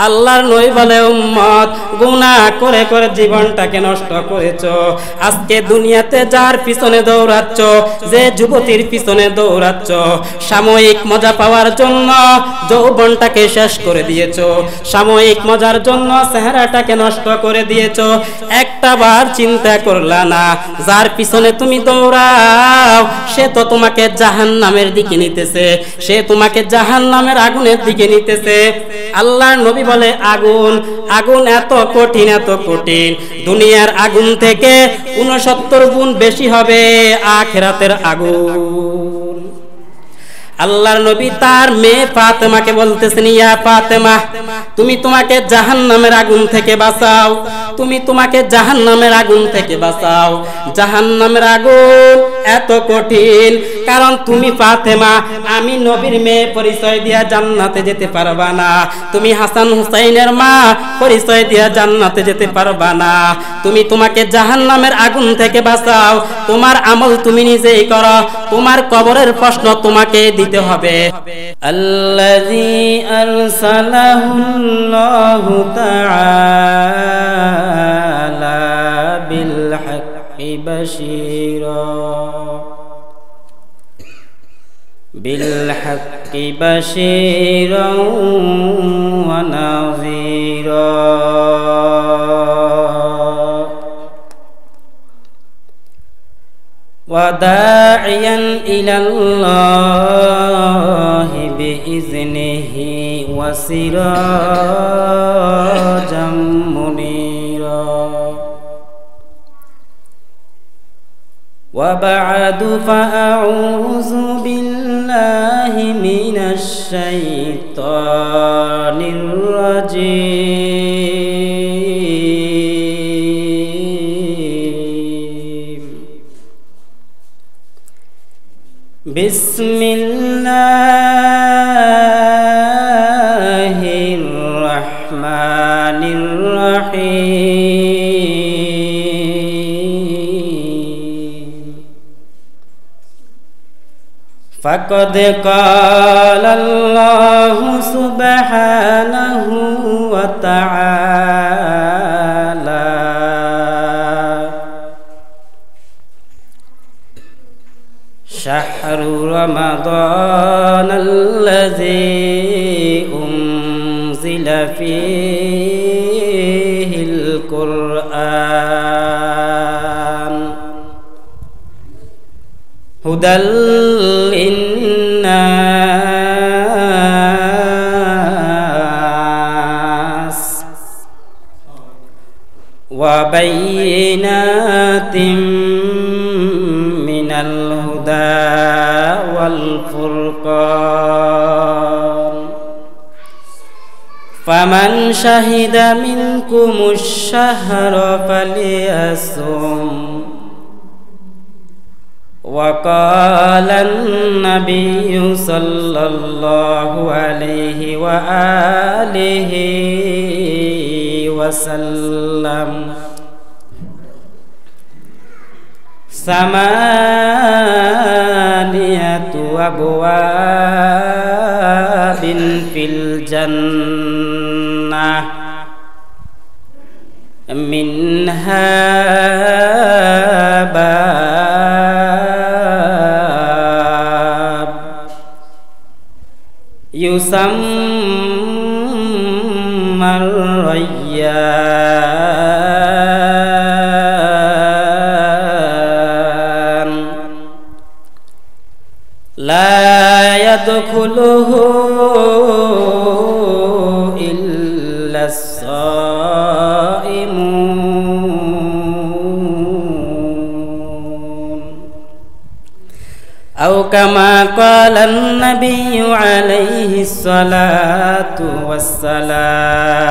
আল্লাহর নবী বলে উম্মত গুনাহ করে করে জীবনটাকে নষ্ট করেছো। আজকে দুনিয়াতে যার পিছনে দৌড়াচ্ছ, যে যুবতীর পিছনে দৌড়াচ্ছ, সাময়িক মজা পাওয়ার জন্য যৌবনটাকে শেষ করে দিয়েছো, সাময়িক মজার জন্য চেহারাটাকে নষ্ট করে দিয়েছো। একটা বার চিন্তা করলা না যার পিছনে তুমি দৌড়াও সে তো তোমাকে জাহান্নামের দিকে নিতেছে, সে তোমাকে জাহান্নামের আগুনের দিকে নিতেছে। আল্লাহর নবী বলে আগুন, আগুন এত কঠিন, এত কঠিন, দুনিয়ার আগুন থেকে 69 গুণ বেশি হবে আখিরাতের আগুন। আল্লাহর নবী তার মেয়ে ফাতেমাকে বলতেছেন, ইয়া ফাতেমা, তুমি তোমাকে জাহান্নামের আগুন থেকে বাঁচাও, তুমি তোমাকে জাহান্নামের আগুন থেকে বাঁচাও। জাহান্নামের আগুন এত কঠিন, কারণ তুমি ফাতেমা, আমি নবীর মেয়ে পরিচয় দিয়া জান্নাতে যেতে পারবা না, তুমি হাসান হুসাইনের মা পরিচয় দিয়া জান্নাতে যেতে পারবা না। তুমি তোমাকে জাহান্নামের আগুন থেকে বাঁচাও, তোমার আমল তুমি নিজেই করো, তোমার কবরের প্রশ্ন তোমাকে দিতে হবে। আল্লাযী আরসালাহুল্লাহু তাআলা বিল হাক্কি বাশীরা بالحق بشيرا ونذيرا وداعيا إلى الله بإذنه وسراجا منيرا وبعد فأعوذ بالله من الشيطان الرجيم بسم الله الرحمن الرحيم فقد قال الله سبحانه وتعالى شهر رمضان الذي أنزل فيه القرآن هدى للناس وبينات من الهدى والفرقان فمن شهد منكم الشهر فليصم وقال النبي صلى الله عليه وآله وسلم ثمانية أبواب في الجنة منها باب يسمى الريان لا يدخله إلا الصائمون أو كما قال النبي عليه الصلاة والسلام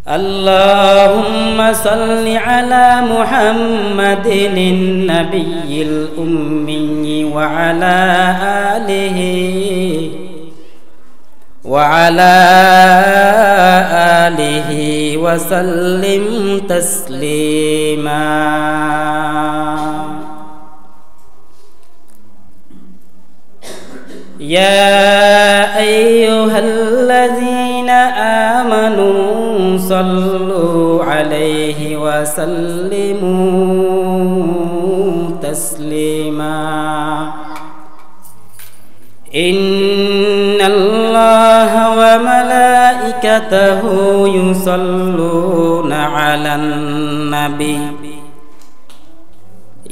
اللهم صل على محمد النبي الأمي وعلى آله وسلم تسليما يا আইয়ুহাল্লাযীনা আমানু সাল্লু আলাইহি ওয়া সাল্লিমু তাসলিমা ইন্নাল্লাহা ওয়া মালাইকাতাহু ইউসাল্লুনা আলান নাবী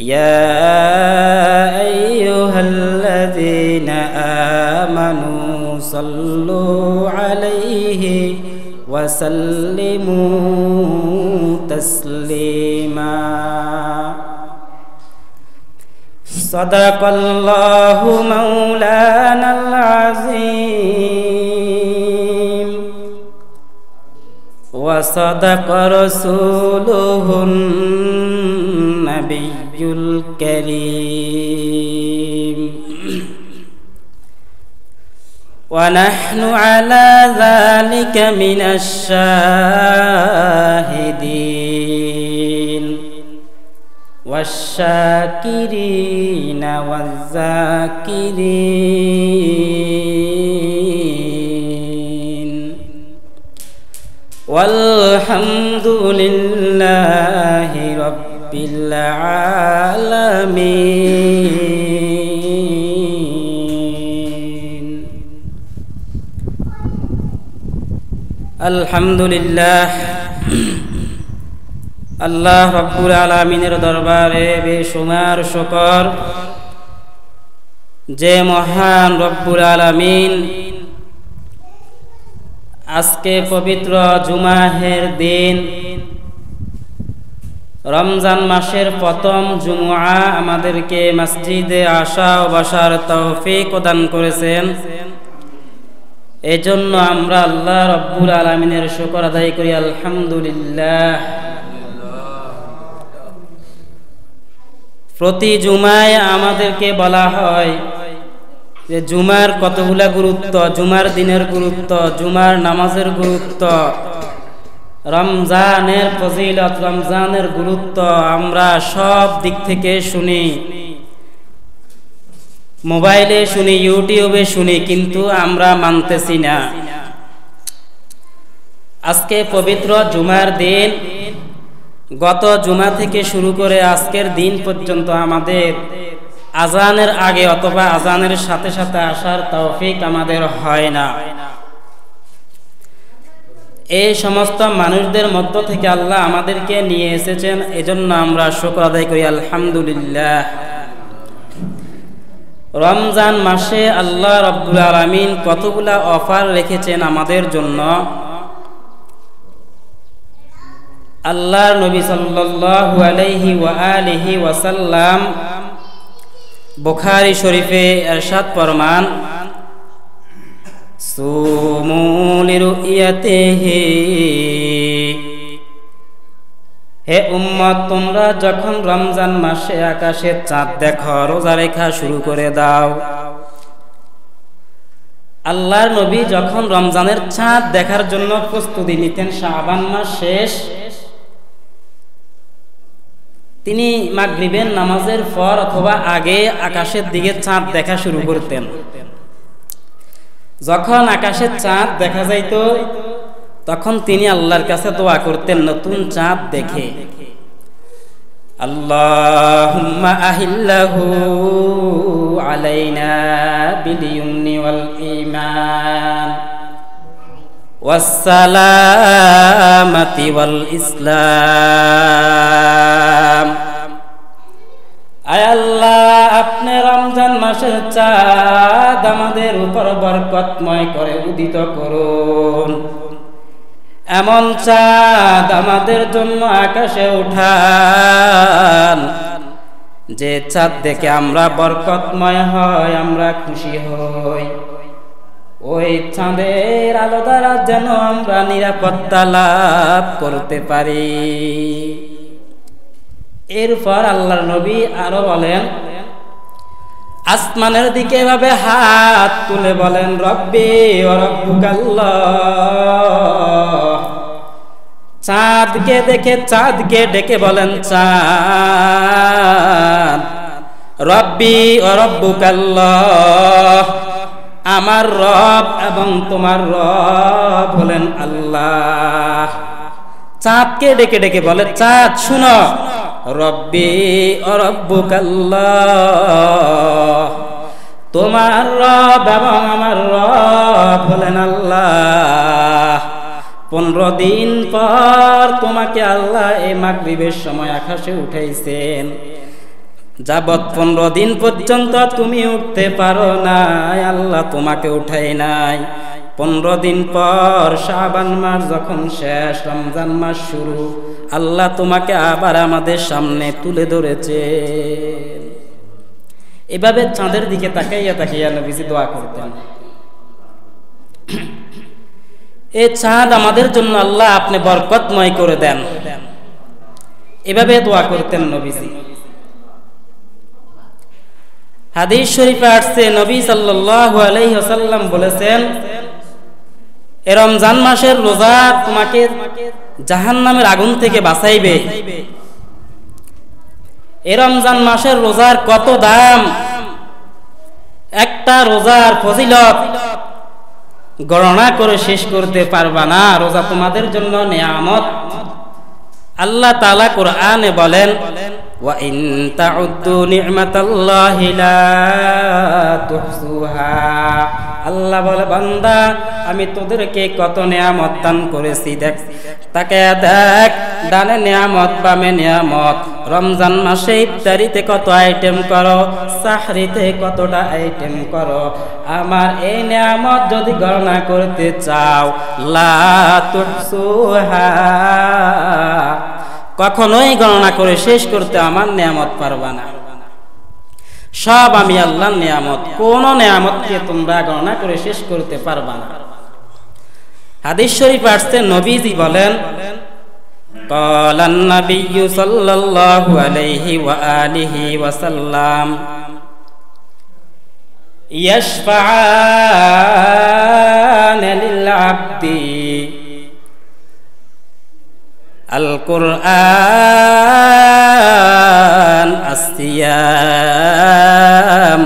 ইয়া আইয়ুহাল্লাযীনা আমানু সাল্লু আলাইহি ওয়া সাল্লিমু তাসলিমা সাদাকাল্লাহু মাওলানাল আযীম ওয়া সাদাকা রাসূলুহুন নাবিয়্যুল কারীম ওয়া নাহনু আলা যালিকা মিনাশ শাহিদিন والشاكرين والذاكرين والحمد لله رب العالمين الحمد لله আল্লাহ রাব্বুল আলামিনের দরবারে বেশুমার শুকর যে মহান রব্বুল আলামিন আজকে পবিত্র জুমাহের দিন রমজান মাসের প্রথম জুমআ আমাদেরকে মসজিদে আসা ও বসার তৌফিক দান করেছেন। এজন্য আমরা আল্লাহ রাব্বুল আলামিনের শুকর আদায় করি আলহামদুলিল্লাহ। প্রতি জুমায় আমাদেরকে বলা হয় যে জুমার কতগুলা গুরুত্ব, জুমার দিনের গুরুত্ব, জুমার নামাজের গুরুত্ব, রমজানের ফজিলত, রমজানের গুরুত্ব আমরা সব দিক থেকে শুনি, মোবাইলে শুনি, ইউটিউবে শুনি, কিন্তু আমরা মানতেছি না। আজকে পবিত্র জুমার দিন, গত জুমা থেকে শুরু করে আজকের দিন পর্যন্ত আমাদের আজানের আগে অথবা আজানের সাথে সাথে আসার তৌফিক আমাদের হয় না। এই সমস্ত মানুষদের মধ্য থেকে আল্লাহ আমাদেরকে নিয়ে এসেছেন, এজন্য আমরা শুকর আদায় করি আলহামদুলিল্লাহ। রমজান মাসে আল্লাহ রাব্বুল আলামিন কতগুলা অফার রেখেছেন আমাদের জন্য। আল্লাহর নবী সাল্লাল্লাহু আলাইহি ওয়া আলিহি ওয়াসাল্লাম বুখারী শরীফে ইরশাদ ফরমান, সুমু লিরুয়াতিহি, হে উম্মত তোমরা যখন রমজান মাসে আকাশে চাঁদ দেখো রোজা রেখা শুরু করে দাও। আল্লাহর নবী যখন রমজানের চাঁদ দেখার জন্য প্রস্তুতি নিতেন, শাবান মাস শেষ, তিনি মাগরিবের নামাজের পর অথবা আগে আকাশের দিকে চাঁদ দেখা শুরু করতেন। যখন আকাশে চাঁদ দেখা যাইত তখন তিনি আল্লাহর কাছে দোয়া করতেন নতুন চাঁদ দেখে, আল্লাহুম্মা আহিল্লাহু আলাইনা বিল ইয়ুমনি ওয়াল ঈমান ওয়াসসালামাতি ওয়াল ইসলাম। আয় আল্লাহ, আপনি রমজান মাসের চাঁদ আমাদের উপর বরকতময় করে উদিত করুন, এমন চাঁদ আমাদের জন্য আকাশে উঠান যে চাঁদ দেখে আমরা বরকতময় হয়, আমরা খুশি হই। ওই চাঁদের আলো দ্বারা যেন আমরা নিরাপত্তা লাভ করতে পারি। এরপর আল্লাহর নবী আরো বলেন, আসমানের দিকে এভাবে হাত তুলে বলেন, রব্বি ওয়া রব্বুকাল্লাহ। চাঁদকে দেখে চাঁদকে ডেকে বলেন, চাঁদ রব্বি ওয়া রব্বুকাল্লাহ, আমার রব এবং তোমার রব হলেন আল্লাহ। চাঁদকে ডেকে ডেকে বলে, চাঁদ শুনো, রব্বি ও রব্বুকাল্লাহ, তোমার রব এবং আমার রব হলেন আল্লাহ। 15 দিন পর তোমাকে আল্লাহ এই মাগরিবের সময় আকাশে উঠাইছেন। যাবৎ 15 দিন পর্যন্ত তুমি উঠতে পারো নাই, আল্লাহ তোমাকে উঠাই নাই। 15 দিন পর শাবান মাস যখন শেষ, রমজান মাস শুরু, আল্লাহ তোমাকে আবার আমাদের সামনে তুলে ধরেছে। এভাবে চাঁদের দিকে তাকাইয়া তাকাইয়া নবীজি দোয়া করতেন। এই চাঁদ আমাদের জন্য আল্লাহ আপনি বরকতময় করে দেন, এভাবে দোয়া করতেন নবীজি। হাদিস শরীফে আসছে, নবী সাল্লাল্লাহু আলাইহি ওয়াসাল্লাম বলেছেন, এই রমজান মাসের রোজা তোমাকে জাহান্নামের আগুন থেকে বাঁচাইবে। এই রমজান মাসের রোজার কত দাম, একটা রোজার ফজিলত গণনা করে শেষ করতে পারবা না। রোজা তোমাদের জন্য নিয়ামত। আল্লাহ তাআলা কোরআনে বলেন, ওয়া ইন তাউদ্দু নি'মাতাল্লাহি লা তুহসুহা। আল্লাহ বলে, বান্দা আমি তোদেরকে কত নিয়ামত দান করেছি, দেখ, তাকে দেখ, ডানে নিয়ামত বামে নিয়ামত। রমজান মাসে ইফতারিতে কত আইটেম করো, সাহরিতে কতটা আইটেম করো। আমার এই নিয়ামত যদি গণনা করতে চাও, লা তুহসুহা, কখনোই গণনা করে শেষ করতে আমার নিয়ামত পারবা না। সব আমি আল্লাহর নিয়ামত, কোন নিয়ামতকে তোমরা গণনা করে শেষ করতে পারবা না। হাদিস শরীফে আসছে, নবীজি বলেন, ক্বালান নাবিয়্যু সাল্লাল্লাহু আলাইহি ওয়া আলিহি ওয়া সাল্লাম, ইয়াশফাআনা লিল আবদি আল কুরআন আসিয়াম।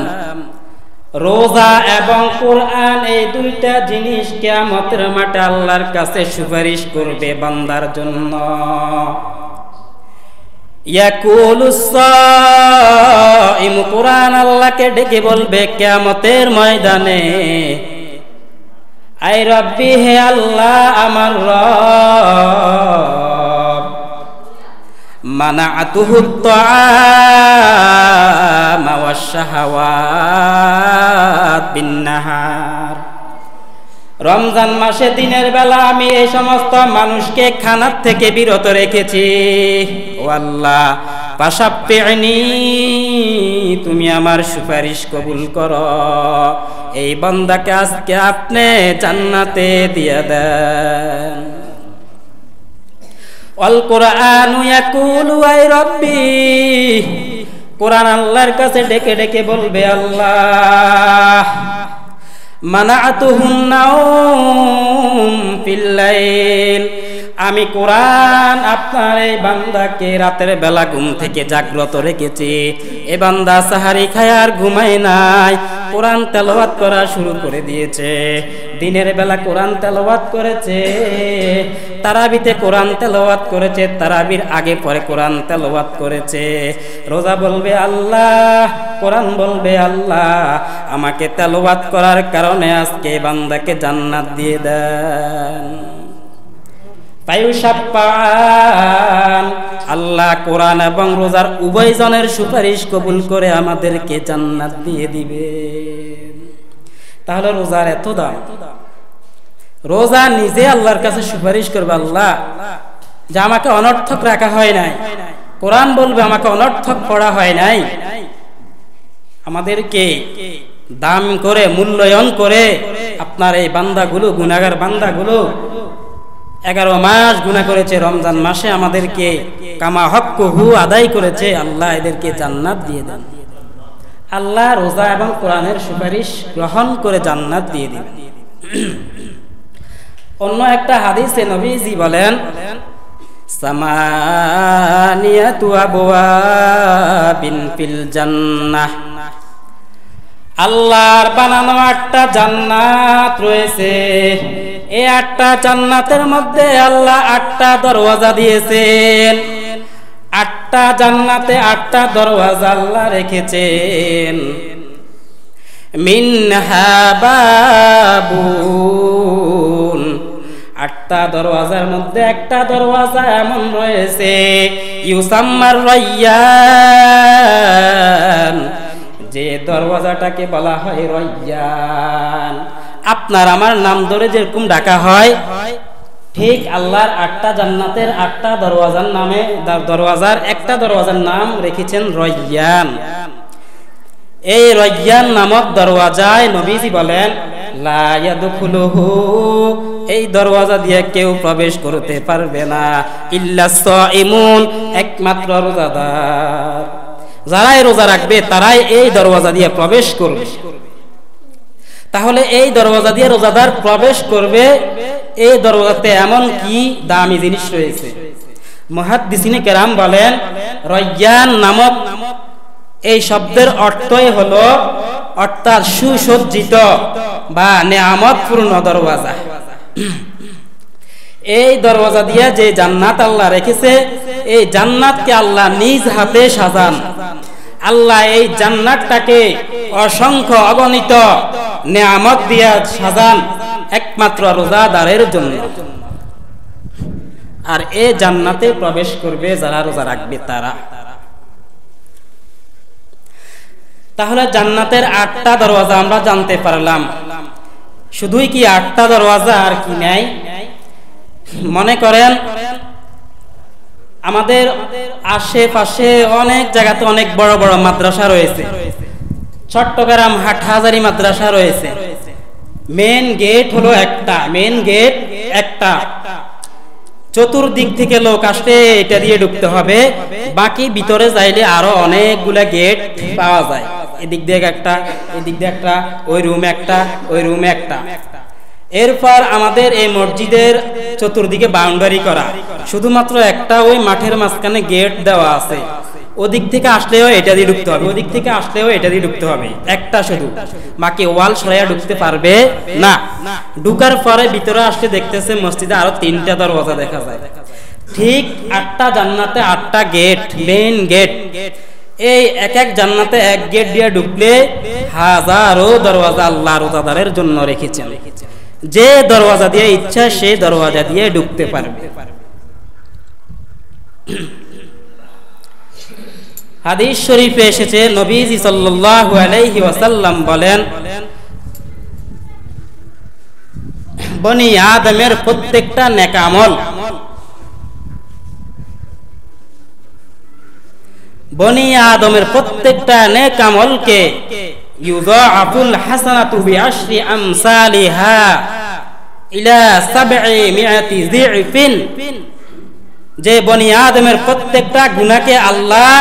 রোজা এবং কোরআন এই দুইটা জিনিস কিয়ামতের মাঠে আল্লাহর কাছে সুপারিশ করবে বান্দার জন্য। ইয়াকুলুস সাইম, কোরআন আল্লাহকে ডেকে বলবে কিয়ামতের ময়দানে, আই রব্বি, হে আল্লাহ আমার রব, মানাআতুহু আত-তাআমা ওয়াশ-শাহাওয়াত বিন-নাহার। রমজান মাসে দিনের বেলা আমি এই সমস্ত মানুষকে খানার থেকে বিরত রেখেছি। ও আল্লাহ, ফাশাফি'নি, তুমি আমার সুপারিশ কবুল করো। এই বান্দাকে আজকে আপনি জান্নাতে দিয়ে দেন। আল কুরআনু ইয়াকুলু, আই রব্বি, কোরআন আল্লাহর কাছে ডেকে ডেকে বলবে, আল্লাহ, মানাআতুহুন নাওম ফিল লাইল, আমি কোরআন আপনার এই বান্দাকে রাতের বেলা ঘুম থেকে জাগ্রত রেখেছি। এ বান্দা সাহারি খায় আর ঘুমায় নাই, কোরআন তেলাওয়াত করা শুরু করে দিয়েছে। দিনের বেলা কোরআন তেলাওয়াত করেছে, তারাবিতে কোরআন তেলাওয়াত করেছে, তারাবির আগে পরে কোরআন তেলাওয়াত করেছে। রোজা বলবে আল্লাহ, কোরআন বলবে আল্লাহ, আমাকে তেলাওয়াত করার কারণে আজকে বান্দাকে জান্নাত দিয়ে দেন। ফায়ুশাফাআন, আল্লাহ কোরআন এবং রোজার উভয় জনের সুপারিশ কবুল করে আমাদেরকে জান্নাত দিয়ে দিবে। তাহলে রোজার এত দাম। রোজা নিজে আল্লাহর কাছে সুপারিশ করবে, আল্লাহ, যে আমাকে অনর্থক রাখা হয় নাই। কোরআন বলবে আমাকে অনর্থক পড়া হয় নাই। আমাদেরকে দাম করে, মূল্যায়ন করে আপনার এই বান্দাগুলো, গুনাহগার বান্দাগুলো 11 মাস গুনাহ করেছে, রমজান মাসে আমাদেরকে কামা হক্কুহু আদায় করেছে। আল্লাহ এদেরকে জান্নাত দিয়ে দেন। আল্লাহ রোজা এবং কোরআনের সুপারিশ গ্রহণ করে জান্নাত দিয়ে দিবেন। অন্য একটা হাদিসে নবীজি বলেন, সামানিয়াতু আবওয়াবিন ফিল জান্নাহ, আল্লাহর বানানো 8টা জান্নাত রয়েছে। এই 8টা জান্নাতের মধ্যে আল্লাহ 8টা দরওয়াজা দিয়েছেন। 8টা জান্নাতে 8টা দরওয়াজা আল্লাহ রেখেছেন। মিনহা বাবুন, 8টা দরওয়াজার মধ্যে একটা দরওয়াজা এমন রয়েছে ইউসাম্মার রায়্যান, যে দরওয়াজাটাকে বলা হয় রায়্যান। আপনার আমার নাম ধরে যেরকম ডাকা হয়, ঠিক আল্লাহর 8টা জান্নাতের 8টা দরওয়াজার নামে দরওয়াজার একটা দরওয়াজার নাম রেখেছেন রায়্যান। এই রায়্যান নামক দরওয়াজায় নবীজি বলেন লা ইয়াদখুলুহু, এই দরওয়াজা দিয়ে কেউ প্রবেশ করতে পারবে না ইল্লা সাইমুন, একমাত্র রোজাদার। যারাই রোজা রাখবে তারাই এই দরওয়াজা দিয়ে প্রবেশ করবে। তাহলে এই দরওয়াজা দিয়ে রোজাদার প্রবেশ করবে। এই দরওয়াজাতে এমন কি দামি জিনিস রয়েছে। মুহাদ্দিসিনে কেরাম বলেন রায়্যান নামক এই শব্দের অর্থই হলো অর্থাৎ সুসজ্জিত বা নেয়ামতপূর্ণ দরওয়াজা। এই দরওয়াজা দিয়ে যে জান্নাত আল্লাহ রেখেছে, এই জান্নাতকে আল্লাহ নিজ হাতে সাজান। আল্লাহ এই জান্নাতটাকে অসংখ্য অগণিত নেয়ামত দিয়ে সাজান একমাত্র রোজাদারের জন্য। আর এই জান্নাতে প্রবেশ করবে যারা রোজা রাখবে তারা। তাহলে জান্নাতের 8টা দরওয়াজা আমরা জানতে পারলাম। শুধুই কি 8টা দরওয়াজা আর কি নাই? মনে করেন আমাদের আশেপাশে অনেক জায়গাতে অনেক বড় বড় মাদ্রাসা রয়েছে। চট্টগ্রাম হাটহাজারী মাদ্রাসা রয়েছে। মেন গেট হলো একটা, মেন গেট একটা, চতুর্দিক থেকে লোক আসলে এটা দিয়ে ঢুকতে হবে। বাকি ভিতরে যাইলে আরো অনেকগুলা গেট পাওয়া যায়। এদিক দিয়ে একটা, এদিক দিয়ে একটা, ওই রুমে একটা, ওই রুমে একটা। এরপর আমাদের এই মসজিদের চতুর্দিকে বাউন্ডারি করা, শুধুমাত্র একটা ওই মাঠের মাঝখানে গেট দেওয়া আছে। ওদিক থেকে আসলেও এটা দিয়ে ঢুকতে হবে, ওদিক থেকে আসলেও এটা দিয়ে ঢুকতে হবে, একটা শুধু। বাকি ওয়াল সরাইয়া ঢুকতে পারবে না। ঢুকার পরে ভিতরে আসলে দেখতেছে মসজিদে আরো 3টা দরওয়াজা দেখা যায়। ঠিক 8টা জান্নাতে 8টা গেট, মেইন গেট। এই এক এক জান্নাতে এক গেট দিয়ে ঢুকলে হাজারো দরওয়াজা আল্লাহ রোজাদারের জন্য রেখেছেন। যে দরওয়াজা দিয়ে ইচ্ছা সে দরওয়াজা দিয়ে ঢুকতে পারবে। হাদিস শরীফে এসেছে নবীজি সাল্লাল্লাহু আলাইহি ওয়াসাল্লাম বলেন, বনি আদমের প্রত্যেকটা নেক আমল, বনি আদমের প্রত্যেকটা নেক আমলকে ইউযাআফুল হাসানাতু বিআশরি আমসালিহা ইলা 700 যিফিন, যে বনি আদমের প্রত্যেকটা গুনাহকে আল্লাহ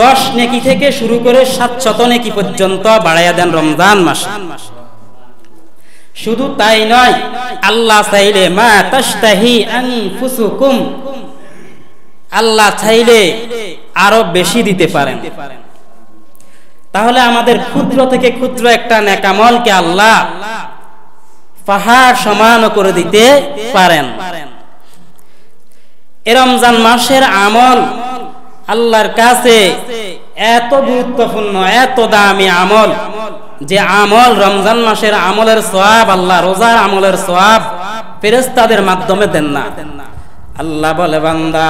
10 নেকি থেকে শুরু করে 700 নেকি পর্যন্ত বাড়াইয়া দেন রমজান মাসে। শুধু তাই নয়, আল্লাহ চাইলে মা তাশতাহি আনফুসুকুম, আল্লাহ চাইলে আরো বেশি দিতে পারেন। তাহলে আমাদের ক্ষুদ্র থেকে ক্ষুদ্র একটা নেক আমলকে আল্লাহ পাহাড় সমান করে দিতে পারেন। এই রমজান মাসের আমল আল্লাহর কাছে এত গুরুত্বপূর্ণ, এত দামি আমল, যে আমল রমজান মাসের আমলের সওয়াব আল্লাহ রোজার আমলের সওয়াব ফেরেশতাদের মাধ্যমে দেন না। আল্লাহ বলে, বান্দা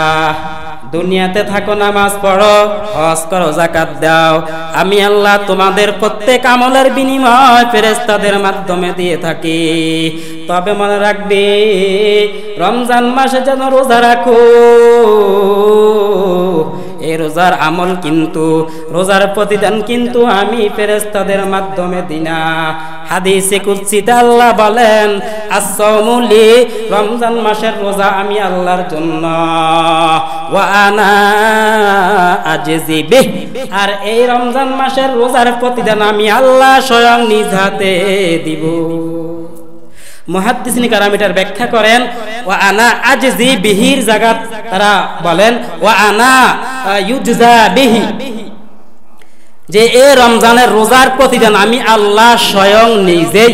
দুনিয়াতে থাকো, নামাজ পড়ো, হজ করো, যাকাত দাও, আমি আল্লাহ তোমাদের প্রত্যেক আমলের বিনিময় ফেরেশতাদের মাধ্যমে দিয়ে থাকি। তবে মনে রাখবে, রমজান মাসে যেন রোজা রাখো। এই রোজার আমল কিন্তু, রোজার প্রতিদান কিন্তু আমি ফেরেশতাদের মাধ্যমে দিনা। হাদিসে কুদসিতে আল্লাহ বলেন, as-সাওমু লি, রমজান মাসের রোজা আমি আল্লাহর জন্য, ওয়া আনা আজজি বিহ, আর এই রমজান মাসের রোজার প্রতিদান আমি আল্লাহ স্বয়ং নিজ হাতে দিব। মুহাদ্দিসিন কারাম এটার ব্যাখ্যা করেন, ওয়া আনা আজজি বিহির জায়গা তারা বলেন ওয়া আনা ইউজজা বিহি, যে এই রমজানের রোজার প্রতিদান আমি আল্লাহ স্বয়ং নিজেই,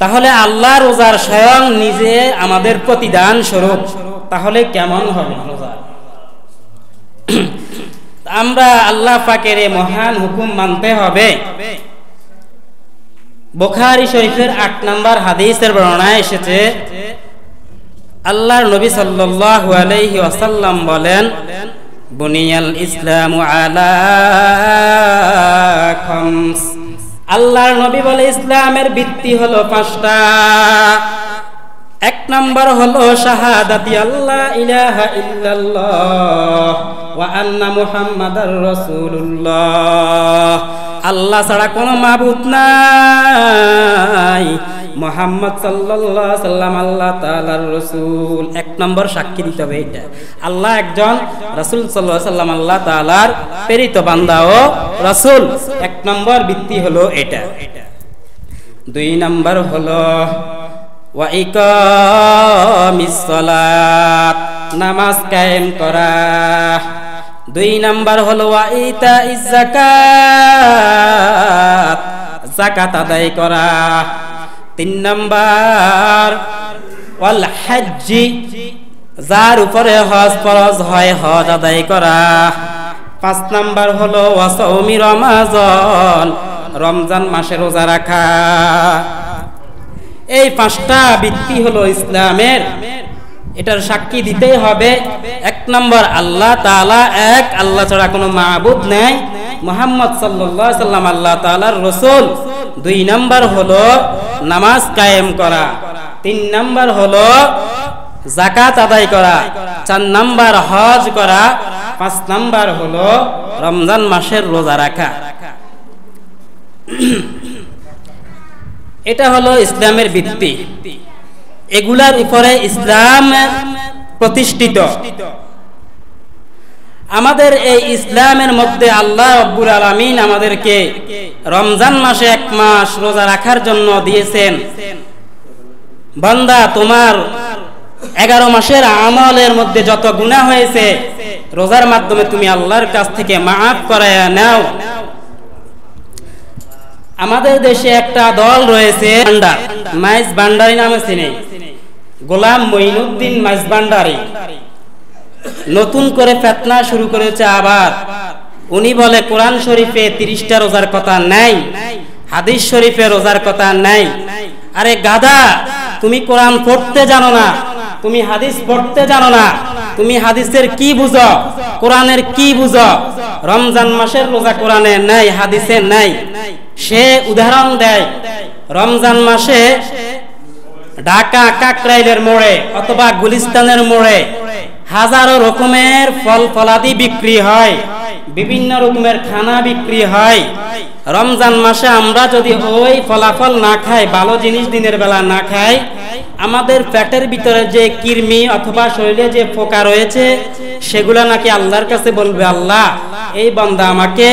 তাহলে আল্লাহ রোজার স্বয়ং নিজে আমাদের প্রতিদান স্বরূপ, তাহলে কেমন হবে রোজা? আমরা আল্লাহ পাকের এই মহান হুকুম মানতে হবে। বুখারী শরীফের 8 নম্বর হাদিসের বর্ণনায় এসেছে, আল্লাহর নবী সাল্লাল্লাহু আলাইহি ওয়াসাল্লাম বলেন, বুনিয়াল ইসলামু আলা খামস। আল্লাহর নবী বলে ইসলামের ভিত্তি হলো 5টা। 1 নম্বর হলো শাহাদাতি আল্লাহ ইলাহা ইল্লাল্লাহ ওয়া আন্না মুহাম্মাদার রাসূলুল্লাহ, আল্লাহ ছাড়া কোনো মাবুদ নাই, মুহাম্মদ সাল্লাল্লাহু আলাইহি সাল্লাম আল্লাহ তাআলার রাসূল। 1 নম্বর সাক্ষী দিতে হবে এটা, আল্লাহ একজন, রাসূল সাল্লাল্লাহু আলাইহি সাল্লাম আল্লাহ তাআলার প্রেরিত বান্দা ও রাসূল। 1 নম্বর ভিত্তি হলো এটা। 2 নম্বর হলো ওয়া ইকামিস সালাত, নামাজ কায়েম করা। 2 নম্বর হলো ওয়া ইতাইজ যাকাত, যাকাত আদায় করা। 3 নম্বর ওয়াল হজ্জি, যার উপরে হজ ফরজ হয় হজ আদায় করা। 5 নম্বর হলো ওয়া সাওমি রমাজান, রমজান মাসে রোজা রাখা। এই 5টা ভিত্তি হলো ইসলামের, এটার সাক্ষী দিতেই হবে। 1 নম্বর আল্লাহ তাআলা এক, আল্লাহ ছাড়া কোনো মাবুদ নেই, মুহাম্মদ সাল্লাল্লাহু আলাইহি সাল্লাম আল্লাহ তাআলার রাসূল। 2 নম্বর হলো নামাজ কায়েম করা। 3 নম্বর হলো যাকাত আদায় করা। 4 নম্বর হজ করা। 5 নম্বর হলো রমজান মাসের রোজা রাখা। এটা হলো ইসলামের ভিত্তি, এগুলার উপরে ইসলাম প্রতিষ্ঠিত। আমাদের এই ইসলামের মধ্যে আল্লাহ রাব্বুল আলামিন আমাদেরকে রমজান মাসে 1 মাস রোজা রাখার জন্য দিয়েছেন। বান্দা, তোমার 11 মাসের আমলের মধ্যে যত গুনাহ হয়েছে রোজার মাধ্যমে তুমি আল্লাহর কাছ থেকে মাফ করায়া নাও। আমাদের দেশে একটা দল রয়েছে, মাইজ ভান্ডারী নামে চিনে, গোলাম মঈনুদ্দিন মাইজ ভান্ডারী। নতুন করে ফিতনা শুরু করেছে আবার। উনি বলে কোরআন শরীফে 30টা রোজার কথা নাই, হাদিস শরীফে রোজার কথা নাই। আরে গাধা, তুমি কোরআন পড়তে জানো না, তুমি হাদিস পড়তে জানো না, তুমি হাদিসের কি বুঝো, কোরআনের কি বুঝো? রমজান মাসের রোজা কোরআনে নাই, হাদিসে নাই। সে উদাহরণ দেয়, রমজান মাসে ঢাকা কাকরাইলের মোড়ে অথবা গুলিস্তানের মোড়ে হাজারো রকমের ফল ফলাদি বিক্রি হয়, বিভিন্ন রকমের খানা বিক্রি হয়। রমজান মাসে আমরা যদি ওই ফলাফল না খাই, ভালো জিনিস দিনের বেলা না খাই, আমাদের পেটের ভিতরে যে কৃমি অথবা শরীরে যে পোকা রয়েছে সেগুলা নাকি আল্লাহর কাছে বলবে, আল্লাহ এই বান্দা আমাকে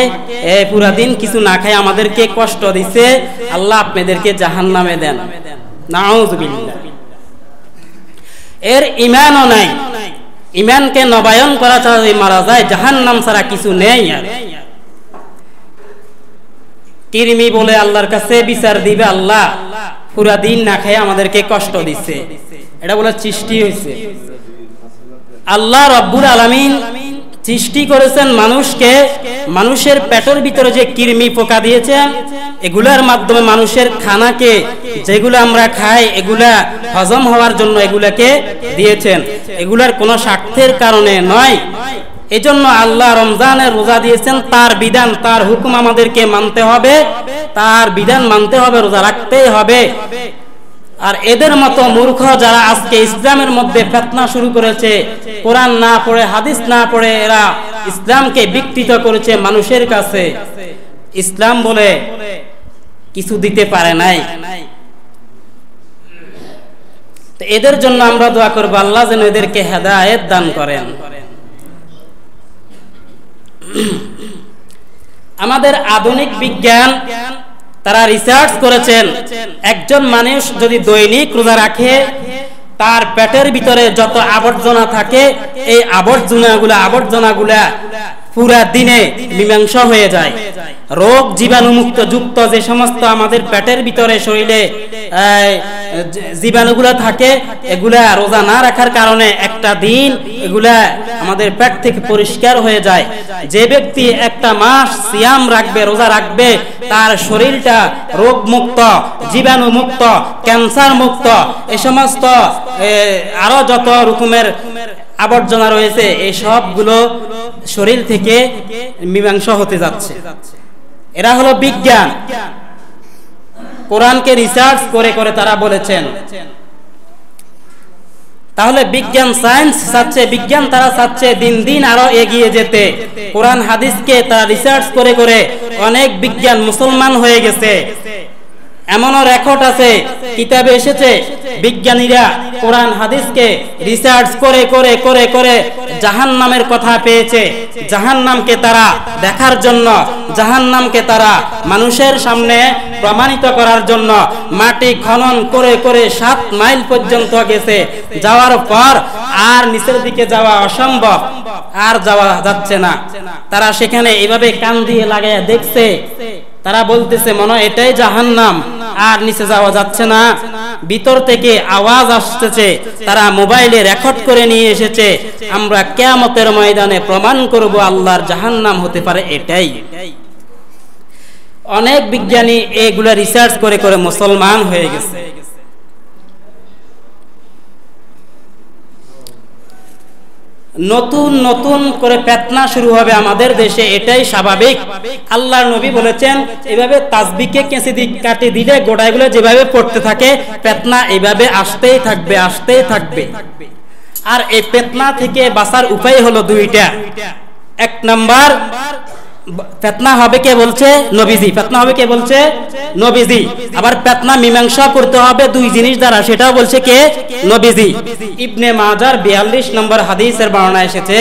পুরা দিন কিছু না খায় আমাদেরকে কষ্ট দিছে, আল্লাহ আপনাদেরকে জাহান্নামে দেন। নাউযুবিল্লাহ। এর ঈমানও নাই, ঈমানকে নবায়ন করা ছাড়া যদি মারা যায় জাহান্নাম ছাড়া কিছু নেই। আর কৃমি বলে আল্লাহর কাছে বিচার দিবে, আল্লাহ পুরা দিন না খেয়ে আমাদেরকে কষ্ট দিচ্ছে, এটা বলে সৃষ্টি হয়েছে। আল্লাহ রাব্বুল আলামিন সৃষ্টি করেছেন মানুষকে, মানুষের পেটের ভিতরে যে কৃমি পোকা দিয়েছেন এগুলার মাধ্যমে মানুষের খানাকে, যেগুলো আমরা খাই এগুলা হজম হওয়ার জন্য এগুলাকে দিয়েছেন, এগুলার কোনো স্বার্থের কারণে নয়। এজন্য আল্লাহ রমজানের রোজা দিয়েছেন, তার বিধান তার হুকুম আমাদেরকে মানতে হবে, তার বিধান মানতে হবে, রোজা রাখতেই হবে। আর এদের মতো মূর্খ যারা আজকে ইসলামের মধ্যে ফিতনা শুরু করেছে, কোরআন না পড়ে হাদিস না পড়ে এরা ইসলামকে বিকৃত করেছে মানুষের কাছে, ইসলাম বলে কিছু দিতে পারে নাই। তো এদের জন্য আমরা দোয়া করব আল্লাহ যেন এদেরকে হেদায়েত দান করেন। আমাদের আধুনিক বিজ্ঞান তারা রিসার্চ করেছেন, একজন মানুষ যদি দৈনিক রোজা রাখে তার পেটের ভিতরে যত আবর্জনা থাকে এই আবর্জনাগুলা পুরা দিনে মীমাংসা হয়ে যায়। রোগ জীবাণুমুক্ত যুক্ত যে সমস্ত আমাদের পেটের ভিতরে শরীরে জীবাণুগুলা থাকে, এগুলা রোজা না রাখার কারণে একটা দিন এগুলা আমাদের পেট থেকে পরিষ্কার হয়ে যায়। যে ব্যক্তি একটা মাস সিয়াম রাখবে, রোজা রাখবে, তার শরীরটা রোগ মুক্ত, জীবাণু মুক্ত, ক্যান্সার মুক্ত, এই সমস্ত আরো যত রকমের আবর্জনা রয়েছে এই সবগুলো শরীর থেকে মীমাংসা হতে যাচ্ছে। এরা হলো বিজ্ঞান, কোরআনকে রিসার্চ করে করে তারা বলেছেন। তাহলে বিজ্ঞান সায়েন্স চাচ্ছে, বিজ্ঞান তারা চাচ্ছে দিন দিন আরো এগিয়ে যেতে। কোরআন হাদিসকে তারা রিসার্চ করে করে অনেক বিজ্ঞান মুসলমান হয়ে গেছে। এমনও রেকর্ড আছে, কিতাবে এসেছে, বিজ্ঞানীরা কোরআন হাদিসকে রিসার্চ করে করে করে করে জাহান্নামের কথা পেয়েছে। জাহান্নামকে তারা দেখার জন্য, জাহান্নামকে তারা মানুষের সামনে প্রমাণিত করার জন্য মাটি খনন করে করে 7 মাইল পর্যন্ত গেছে। যাওয়ার পর আর নিচের দিকে যাওয়া অসম্ভব, আর যাওয়া যাচ্ছে না। তারা সেখানে এইভাবে কান দিয়ে লাগায় দেখছে, তারা বলতেছে মনে হয় এটাই জাহান্নাম, আর নিচে যাওয়া যাচ্ছে না। ভিতর থেকে আওয়াজ আসতেছে, তারা মোবাইলে রেকর্ড করে নিয়ে এসেছে, আমরা কিয়ামতের ময়দানে প্রমাণ করব আল্লাহর জাহান্নাম হতে পারে এটাই। অনেক বিজ্ঞানী এগুলা রিসার্চ করে করে মুসলমান হয়ে গেছে। নতুন নতুন করে ফিতনা শুরু হবে আমাদের দেশে, এটাই স্বাভাবিক। আল্লাহর নবী বলেছেন এভাবে তাসবিহকে কেঁচি কাটি দিলে গোড়াগুলো যেভাবে পড়তে থাকে ফিতনা এইভাবে আসতেই থাকবে, আসতেই থাকবে। আর এই ফিতনা থেকে বাঁচার উপায় হলো দুইটা। এক নাম্বার, ফিতনা হবে কে বলছে? নবীজি। ফিতনা হবে কে বলছে? নবীজি। আবার ফিতনা মীমাংসা করতে হবে দুই জিনিস দ্বারা, সেটাও বলছে কে? নবীজি। ইবনে মাজার 42 নম্বর হাদিসের বর্ণনা এসেছে,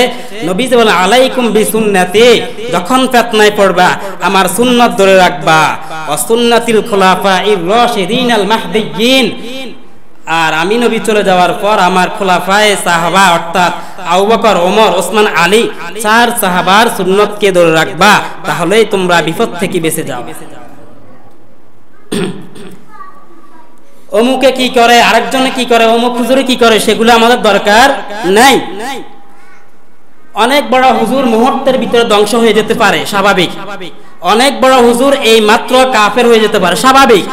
নবীজি বলেন আলাইকুম বিসুন্নতি, যখন ফিতনায় পড়বা আমার সুন্নাত ধরে রাখবা, ওয়া সুন্নাতিল খুলাফাইর রাশিদিনাল মাহদিয়্যিন, আর আমি নবী চলে যাওয়ার পর আমার খোলাফায়ে সাহাবা অর্থাৎ আবু বকর, ওমর, ওসমান, আলী 4 সাহাবার সুন্নতকে ধরে রাখবা, তাহলেই তোমরা বিপদ থেকে বেঁচে যাও। অমুকে কি করে, আরেকজনে কি করে, অমুক হুজুরে কি করে, সেগুলো আমাদের দরকার নাই। অনেক বড় হুজুর মুহূর্তের ভিতরে ধ্বংস হয়ে যেতে পারে, স্বাভাবিক। অনেক বড় হুজুর এই মাত্র কাফের হয়ে যেতে পারে, স্বাভাবিক।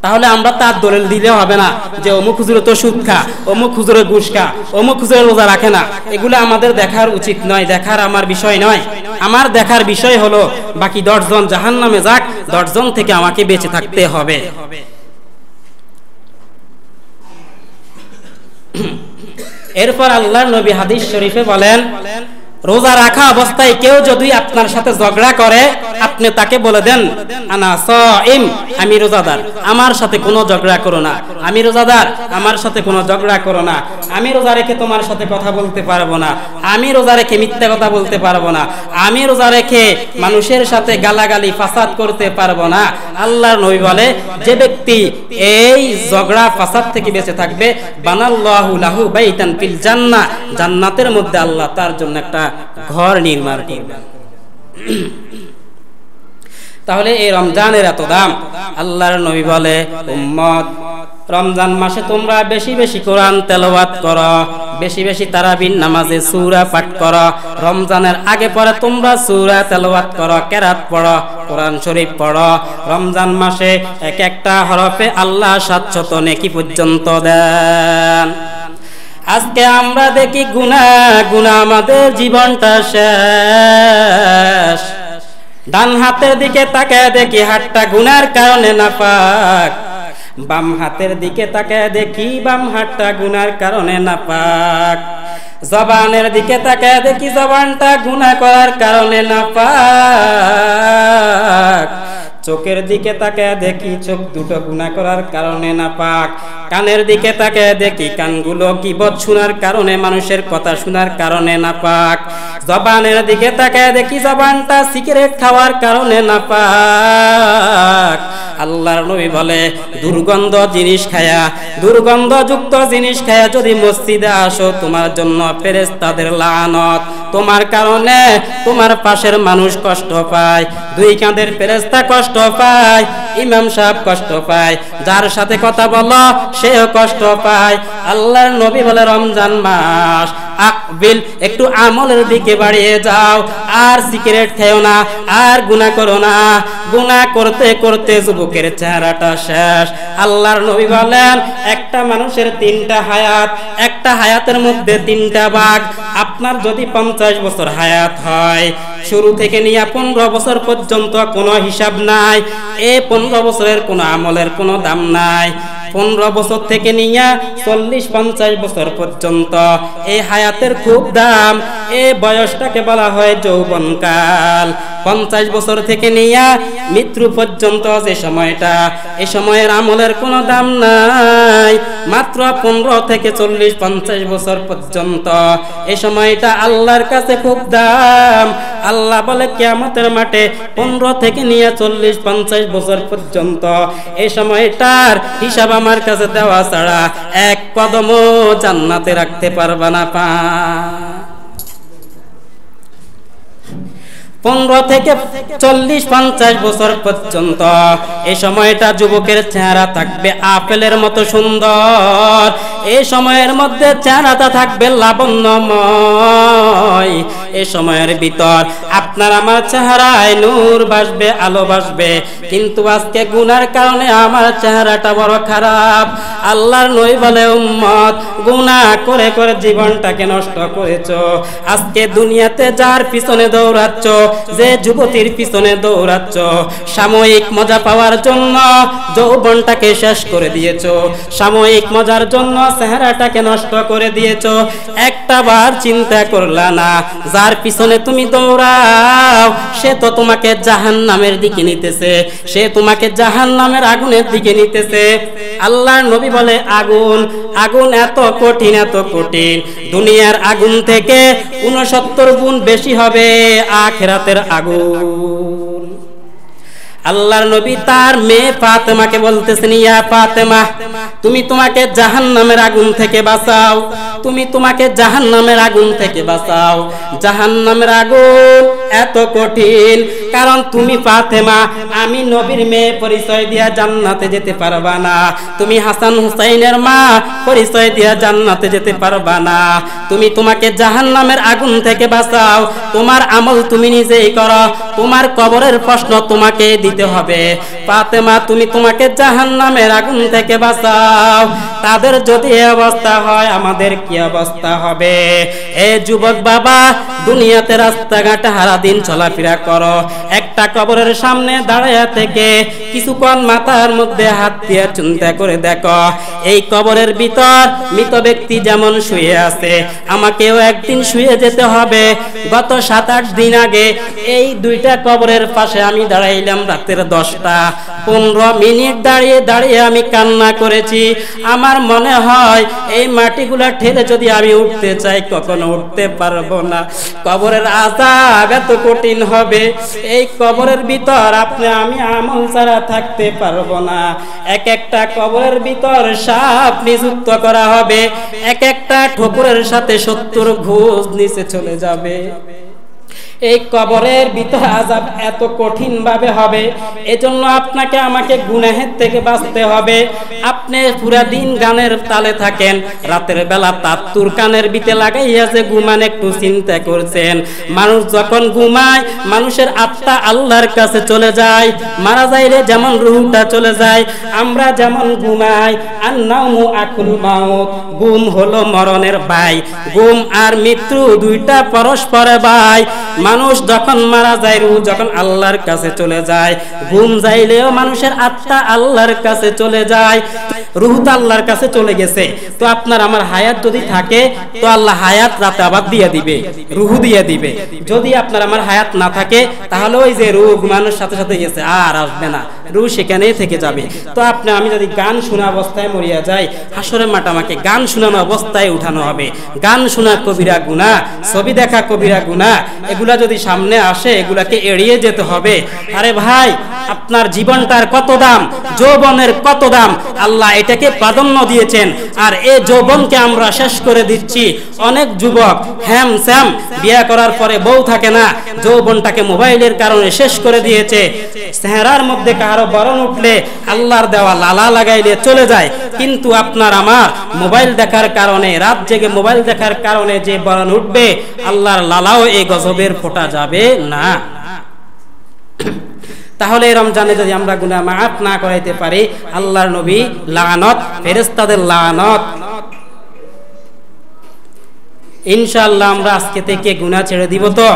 তাহলে আমরা তার দলিল দিলে হবে না যে অমুক হুজুরে তো সুদ খা, অমুক হুজুরে ঘুষ খা, অমুক হুজুরে রোজা রাখে না। এগুলো আমাদের দেখার উচিত নয়, দেখার আমার বিষয় নয়। আমার দেখার বিষয় হলো বাকি 10 জন জাহান্নামে যাক, 10 জন থেকে আমাকে বেঁচে থাকতে হবে। এরপর আল্লাহর নবী হাদিস শরীফে বলেন, রোজা রাখা অবস্থায় কেউ যদি আপনার সাথে ঝগড়া করে, আপনি তাকে বলে দেন আনা সাইম, আমি রোজাদার, আমার সাথে কোনো ঝগড়া করো না। আমি রোজাদার, আমার সাথে কোনো ঝগড়া করো না। আমি রোজা রেখে তোমার সাথে কথা বলতে পারবো না। আমি রোজা রেখে মিথ্যা কথা বলতে পারবো না। আমি রোজা রেখে মানুষের সাথে গালাগালি ফাসাদ করতে পারবো না। আল্লাহর নবী বলে, যে ব্যক্তি এই ঝগড়া ফাসাদ থেকে বেঁচে থাকবে, বানাল্লাহু লাহু বাইতান ফিল জান্নাহ, জান্নাতের মধ্যে আল্লাহ তার জন্য একটা ঘর নির্মাণ করবেন। তাহলে এই রমজানের এত দাম। আল্লাহর নবী বলে, উম্মত রমজান মাসে তোমরা বেশি বেশি কোরআন তেলাওয়াত করো, বেশি বেশি তারাবির নামাজে সূরা পাঠ করো। রমজানের আগে পরে তোমরা সূরা তেলাওয়াত করো, কেরাত পড়ো, কোরআন শরীফ পড়ো। রমজান মাসে এক একটা হরফে আল্লাহ 700 নেকি পর্যন্ত দেন। আজকে আমরা দেখি গুনাহ গুনাহ আমাদের জীবনটা শেষ। ডান হাতের দিকে তাকায় দেখি হাতটা গুনার কারণে নাপাক, বাম হাতের দিকে তাকায় দেখি বাম হাতটা গুনার কারণে নাপাক। জবানের দিকে তাকায় দেখি জবানটা গুনাহ করার কারণে নাপাক। চোখের দিকে তাকায় দেখি চোখ দুটো গুনাহ করার কারণে নাপাক। কানের দিকে তাকায় দেখি কানগুলো গীবত শোনার কারণে, মানুষের কথা শোনার কারণে নাপাক। জবানের দিকে তাকায় দেখি জবানটা সিগারেট খাওয়ার কারণে নাপাক। আল্লাহর নবী বলে দুর্গন্ধ জিনিস খায়া, দুর্গন্ধযুক্ত জিনিস খায়া যদি মসজিদে আসো তোমার জন্য ফেরেশতাদের লানত, তোমার কারণে তোমার পাশের মানুষ কষ্ট পায়, দুই কাঁধের ফেরেশতা কষ্ট পায়, ইমাম সাহেব কষ্ট পায়, যার সাথে কথা বলো সেও কষ্ট পায়। আল্লাহর নবী বলে রমজান মাস আকবিল, একটু আমলের দিকে বাড়িয়ে যাও, আর সিগারেট খেও না, আর গুনাহ করো না। গুনাহ করতে করতে যুবকের চেহারাটা শেষ। আল্লাহর নবী বলেন একটা মানুষের তিনটা হায়াত, একটা হায়াতের মধ্যে তিনটা ভাগ। আপনার যদি 50 বছর হায়াত হয়, শুরু থেকে নিয়ে 15 বছর পর্যন্ত কোনো হিসাব নাই, এই 15 বছরের কোনো আমলের কোনো দাম নাই। 15 বছর থেকে নিয়ে 40-50 বছর পর্যন্ত এই হায়াতের খুব দাম। এই বয়সটাকে বলা হয় যৌবনকাল। 50 বছর থেকে নিয়ে মৃত্যু পর্যন্ত যে সময়টা, এই সময়ের আমলের কোনো দাম নাই। মাত্র 15 থেকে 40-50 বছর পর্যন্ত এই সময়টা আল্লাহর কাছে খুব দাম। আল্লাহ বলে কিয়ামতের মাঠে 15 থেকে নিয়ে 40-50 বছর পর্যন্ত এই সময়টার হিসাব আমার কাছে দেওয়া ছাড়া এক কদমও জান্নাতে রাখতে পারবা না পা। 15 থেকে 40-50 বছর পর্যন্ত এই সময়টা যুবকের চেহারা থাকবে আপেলের মতো সুন্দর। এই সময়ের মধ্যে চেহারাটা থাকবে লাবণ্যময়। এই সময়ের ভিতর আপনার আমার চেহারায় নূর ভাসবে, আলো ভাসবে। কিন্তু আজকে গুনার কারণে আমার চেহারাটা বড় খারাপ। আল্লাহর নবী বলে উম্মত গুনাহ করে করে জীবনটাকে নষ্ট করেছো। আজকে দুনিয়াতে যার পিছনে দৌড়াচ্ছ, যে যুবতীর পিছনে দৌড়াচ্ছ, সাময়িক মজা পাওয়ার জন্য যৌবনটাকে শেষ করে দিয়েছো, সাময়িক মজার জন্য চেহারাটাকে নষ্ট করে দিয়েছো। একটা বার চিন্তা করলা না যার পিছনে তুমি দৌড়াও সে তো তোমাকে জাহান্নামের দিকে নিতেছে, সে তোমাকে জাহান্নামের আগুনের দিকে নিতেছে। আল্লাহর নবী বলে আগুন, আগুন এত কঠিন, এত কঠিন, দুনিয়ার আগুন থেকে 69 গুণ বেশি হবে আখিরাতের আগুন। আল্লাহর নবী তার মেয়ে ফাতেমাকে বলতেছেন ইয়া ফাতেমা তুমি তোমাকে জাহান্নামের আগুন থেকে বাঁচাও, তুমি তোমাকে জাহান্নামের আগুন থেকে বাঁচাও। জাহান্নামের আগুন এত কঠিন কারণ তুমি ফাতেমা, আমি নবীর মেয়ে পরিচয় দিয়া জান্নাতে যেতে পারবা না। তুমি হাসান হুসাইনের মা পরিচয় দিয়া জান্নাতে যেতে পারবা না। তুমি তোমাকে জাহান্নামের আগুন থেকে বাঁচাও। তোমার আমল তুমি নিজেই করো, তোমার কবরের প্রশ্ন তোমাকে দিতে হবে। ফাতেমা তুমি তোমাকে জাহান্নামের আগুন থেকে বাঁচাও। তাদের যদি এই অবস্থা হয় আমাদের কি অবস্থা হবে? এ যুবক বাবা, দুনিয়াতে রাস্তাঘাটে সারাদিন চলাফেরা করো, একটা কবরের সামনে দাঁড়ায়া থেকে কিছুক্ষণ মাথার মধ্যে হাত দিয়ে চিন্তা করে দেখো, এই কবরের ভিতর মৃত ব্যক্তি যেমন শুয়ে আছে, আমাকেও একদিন শুয়ে যেতে হবে। গত 7-8 দিন আগে এই দুইটা কবরের পাশে আমি দাঁড়াইলাম রাতের 10টা-15 মিনিট দাঁড়িয়ে দাঁড়িয়ে আমি কান্না করেছি। আমার মনে হয় এই মাটিগুলা ঠেলে যদি আমি উঠতে চাই কখনো উঠতে পারবো না। কবরের আযাব এত কঠিন হবে, এই কবরের ভিতর আপনি আমি আমল ছাড়া থাকতে পারবো না। এক একটা কবরের ভিতর সাপ নিযুক্ত করা হবে, এক একটা ঠোকরের সাথে 70 ঘুষ নিচে চলে যাবে। এই কবরের ভিতর আযাব এত কঠিন ভাবে হবে, এজন্য আপনাকে আমাকে গুনাহের থেকে বাঁচতে হবে। আপনি পুরা দিন গানের তালে থাকেন, রাতের বেলা তাত্তুর কানের ভিতরে লাগাইয়া যে ঘুমান, একটু চিন্তা করছেন মানুষ যখন ঘুমায় মানুষের আত্মা আল্লাহর কাছে চলে যায়, মারা যাইলে যেমন রূহটা চলে যায়, আমরা যেমন ঘুমাই। আন্নাউমু আকুল মাউত, ঘুম হলো মরণের ভাই। ঘুম আর মৃত্যু দুইটা পরস্পরের ভাই। মানুষ যখন মারা যায়, রূহ যখন আল্লাহর কাছে চলে যায়, ঘুম যাইলেও মানুষের আত্মা আল্লাহর কাছে চলে যায়। রূহ তো আল্লাহর কাছে চলে গেছে, তো আপনার আমার হায়াত যদি থাকে তো আল্লাহ হায়াত রাতে আবার দিয়ে দিবে, রূহ দিয়ে দিবে। যদি আপনার আমার হায়াত না থাকে তাহলে ওই যে রূহ ঘুমানোর সাথে সাথে গেছে, আর আসবে না, রূহ সেখানেই থেকে যাবে। তো আমি যদি গান শোনা অবস্থায় মরিয়া যাই, হাসরের মাঠ আমাকে গান শোনানো অবস্থায় উঠানো হবে। গান শোনা কবিরা গুনাহ, ছবি দেখা কবিরা গুনাহ, এগুলা যদি সামনে আসে এগুলাকে এড়িয়ে যেতে হবে। আরে ভাই, আপনার জীবনটার কত দাম, যৌবনের কত দাম, আল্লাহ এটাকে প্রাধান্য দিয়েছেন। আর এই যৌবনকে আমরা শেষ করে দিচ্ছি। অনেক যুবক হ্যাম স্যাম বিয়ে করার পরে বউ থাকে না, যৌবনটাকে মোবাইলের কারণে শেষ করে দিয়েছে। চেহারার মধ্যে কারো বরণ উঠলে আল্লাহর দেওয়া লালা লাগাইলে চলে যায়, কিন্তু আপনার আমার মোবাইল দেখার কারণে, রাত জেগে মোবাইল দেখার কারণে যে বরণ উঠবে, আল্লাহর লালাও এই গজবের ফোটা যাবে না। তাহলে রমজানে যদি আমরা গুনাহ মাফ না করাইতে পারি, আল্লাহর নবী লানত, ফেরেশতাদের লানত। ইনশাআল্লাহ আমরা আজকে থেকে গুনাহ ছেড়ে দিব তো।